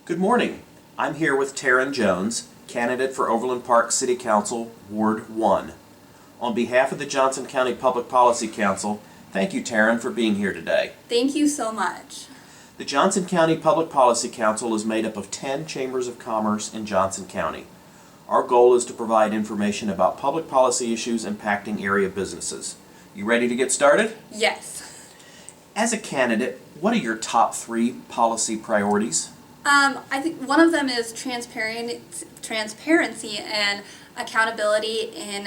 Good morning. I'm here with Taryn Jones, candidate for Overland Park City Council, Ward 1. On behalf of the Johnson County Public Policy Council, thank you, Taryn, for being here today. Thank you so much. The Johnson County Public Policy Council is made up of 10 chambers of commerce in Johnson County. Our goal is to provide information about public policy issues impacting area businesses. You ready to get started? Yes. As a candidate, what are your top 3 policy priorities? I think one of them is transparency and accountability in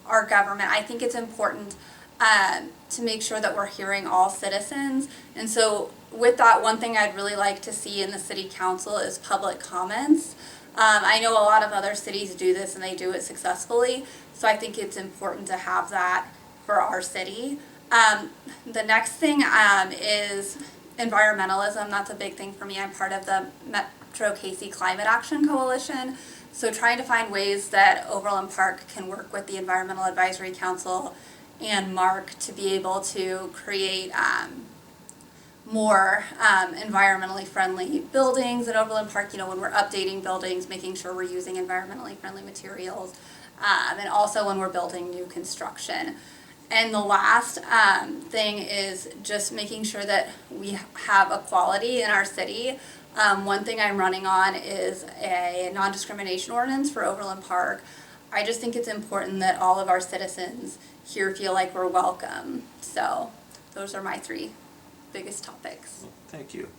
our government. I think it's important to make sure that we're hearing all citizens. And so with that, one thing I'd really like to see in the city council is public comments. I know a lot of other cities do this and they do it successfully. So I think it's important to have that for our city. The next thing is environmentalism. That's a big thing for me. I'm part of the Metro KC Climate Action Coalition. So trying to find ways that Overland Park can work with the Environmental Advisory Council and MARC to be able to create more environmentally friendly buildings at Overland Park. You know, when we're updating buildings, making sure we're using environmentally friendly materials, and also when we're building new construction. And the last thing is just making sure that we have equality in our city. One thing I'm running on is a non-discrimination ordinance for Overland Park. I just think it's important that all of our citizens here feel like we're welcome. So those are my 3 biggest topics. Thank you.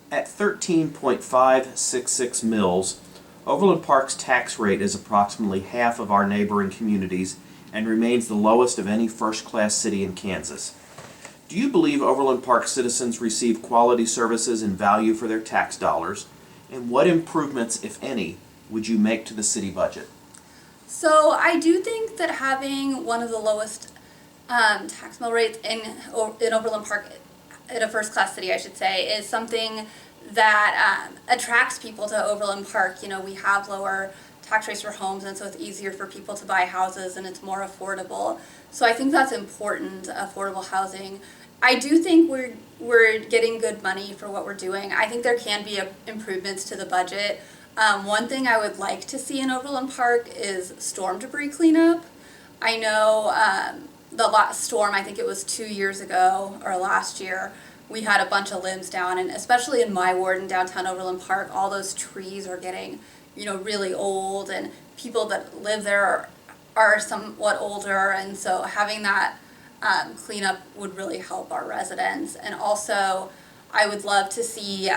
At 13.566 mils, Overland Park's tax rate is approximately half of our neighboring communities and remains the lowest of any first-class city in Kansas. Do you believe Overland Park citizens receive quality services and value for their tax dollars? And what improvements, if any, would you make to the city budget? So I do think that having one of the lowest tax mill rates in Overland Park, in a first-class city, I should say, is something that attracts people to Overland Park. You know, we have lower tax rates for homes, and so it's easier for people to buy houses and it's more affordable. So I think that's important, affordable housing. I do think we're getting good money for what we're doing. I think there can be improvements to the budget. One thing I would like to see in Overland Park is storm debris cleanup. I know the last storm, I think it was 2 years ago or last year, we had a bunch of limbs down, and especially in my ward in downtown Overland Park, all those trees are getting, you know, really old, and people that live there are somewhat older, and so having that cleanup would really help our residents. And also, I would love to see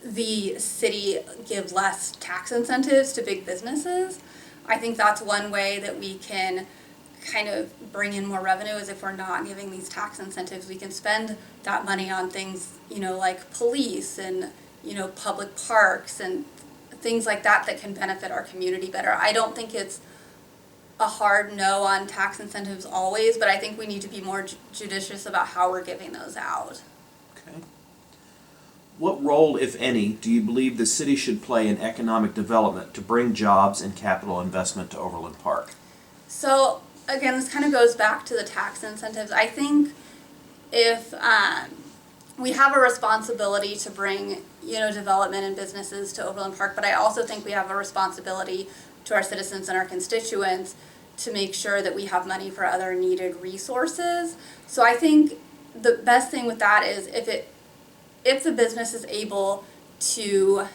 the city give less tax incentives to big businesses. I think that's one way that we can kind of bring in more revenue, is if we're not giving these tax incentives, we can spend that money on things, you know, like police and, you know, public parks and things like that that can benefit our community better. I don't think it's a hard no on tax incentives always, but I think we need to be more judicious about how we're giving those out. Okay. What role, if any, do you believe the city should play in economic development to bring jobs and capital investment to Overland Park? So again, this kind of goes back to the tax incentives. I think if we have a responsibility to bring, you know, development and businesses to Overland Park, but I also think we have a responsibility to our citizens and our constituents to make sure that we have money for other needed resources. So I think the best thing with that is if the business is able to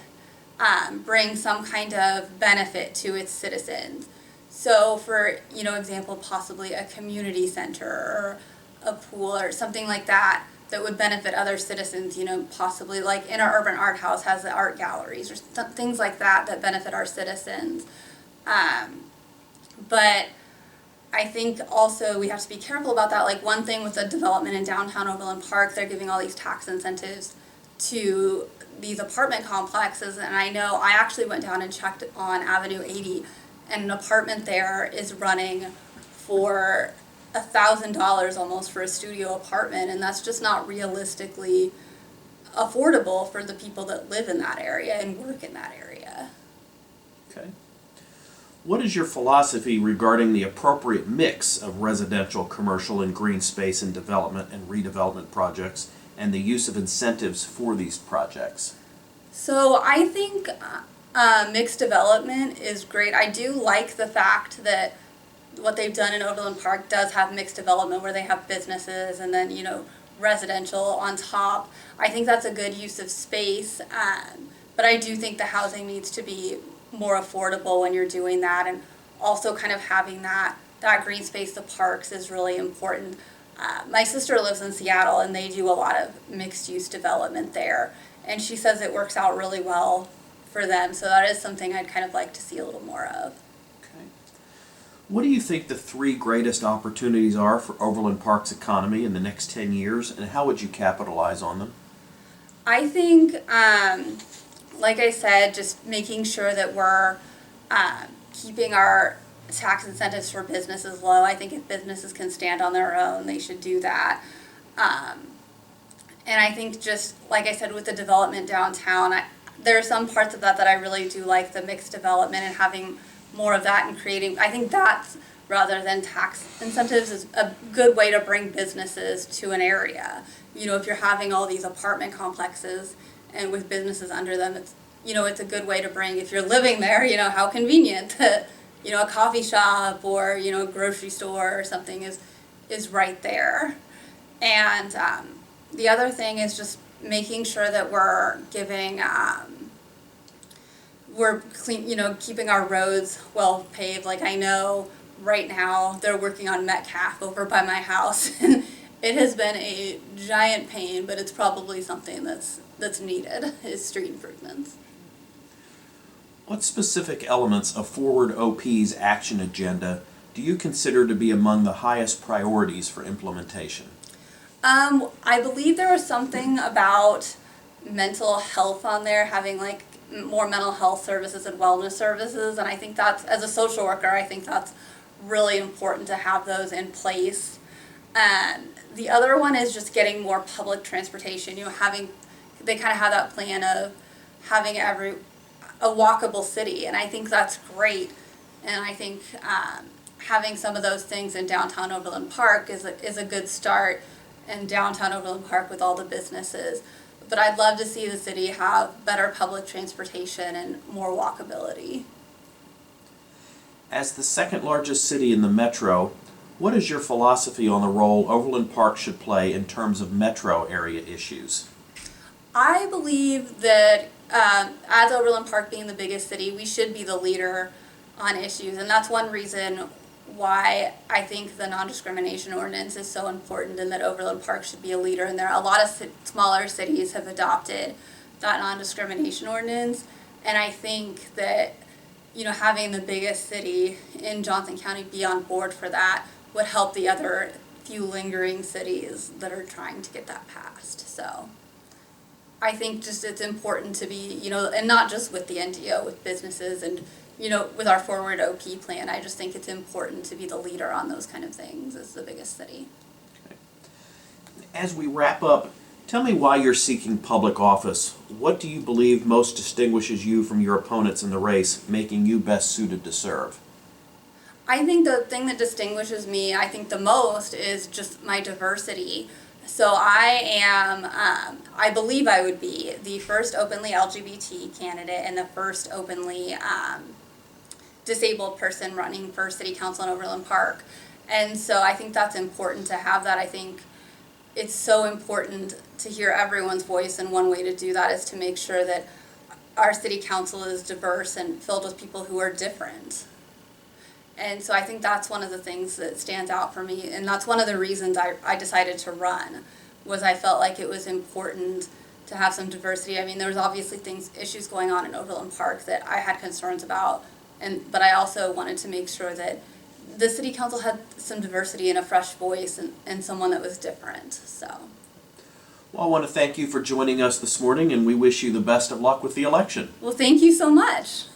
bring some kind of benefit to its citizens. So for, you know, example, possibly a community center or a pool or something like that that would benefit other citizens, you know, possibly like in our urban art house has the art galleries or things like that that benefit our citizens. But I think also we have to be careful about that. Like one thing with the development in downtown Overland Park, they're giving all these tax incentives to these apartment complexes, and I know I actually went down and checked on Avenue 80, and an apartment there is running for $1,000 almost for a studio apartment, and that's just not realistically affordable for the people that live in that area and work in that area. Okay. What is your philosophy regarding the appropriate mix of residential, commercial, and green space in development and redevelopment projects, and the use of incentives for these projects? So I think mixed development is great. I do like the fact that what they've done in Overland Park does have mixed development where they have businesses and then, residential on top. I think that's a good use of space, but I do think the housing needs to be more affordable when you're doing that, and also kind of having that green space, the parks, is really important. My sister lives in Seattle and they do a lot of mixed use development there, and she says it works out really well for them, so that is something I'd kind of like to see a little more of. Okay. What do you think the 3 greatest opportunities are for Overland Park's economy in the next 10 years, and how would you capitalize on them? I think, like I said, just making sure that we're keeping our tax incentives for businesses low. I think if businesses can stand on their own, they should do that. And I think just, like I said, with the development downtown, there are some parts of that I really do like, the mixed development and having more of that and creating. I think that's, rather than tax incentives, is a good way to bring businesses to an area. If you're having all these apartment complexes and with businesses under them, it's a good way to bring, if you're living there, how convenient that, a coffee shop or, a grocery store or something is right there. And the other thing is just making sure that we're giving, we're clean, keeping our roads well paved. Like, I know right now they're working on Metcalf over by my house, and it has been a giant pain, but it's probably something that's needed, is street improvements. What specific elements of Forward OP's action agenda do you consider to be among the highest priorities for implementation? I believe there was something about mental health on there, having like more mental health services and wellness services, and I think that's, as a social worker, I think that's really important to have those in place. The other one is just getting more public transportation. They kind of have that plan of having a walkable city, and I think that's great. And I think having some of those things in downtown Overland Park is a good start, in downtown Overland Park with all the businesses. But I'd love to see the city have better public transportation and more walkability. As the second largest city in the metro, what is your philosophy on the role Overland Park should play in terms of metro area issues? I believe that as Overland Park being the biggest city, we should be the leader on issues, and that's one reason why I think the non-discrimination ordinance is so important, and that Overland Park should be a leader. And there are a lot of smaller cities have adopted that non-discrimination ordinance, and I think that having the biggest city in Johnson County be on board for that would help the other few lingering cities that are trying to get that passed. So I think just it's important to be, and not just with the NDO, with businesses and, with our Forward OP plan. I just think it's important to be the leader on those kind of things as the biggest city. Okay. As we wrap up, tell me why you're seeking public office. What do you believe most distinguishes you from your opponents in the race, making you best suited to serve? I think the thing that distinguishes me, I think the most, is just my diversity. So I believe I would be the first openly LGBT candidate and the first openly disabled person running for city council in Overland Park. And so I think that's important to have that. I think it's so important to hear everyone's voice, and one way to do that is to make sure that our city council is diverse and filled with people who are different. And so I think that's one of the things that stands out for me, and that's one of the reasons I decided to run, was I felt like it was important to have some diversity. I mean, there was obviously issues going on in Overland Park that I had concerns about, but I also wanted to make sure that the city council had some diversity and a fresh voice and someone that was different. So, Well, I want to thank you for joining us this morning, and we wish you the best of luck with the election. well, thank you so much.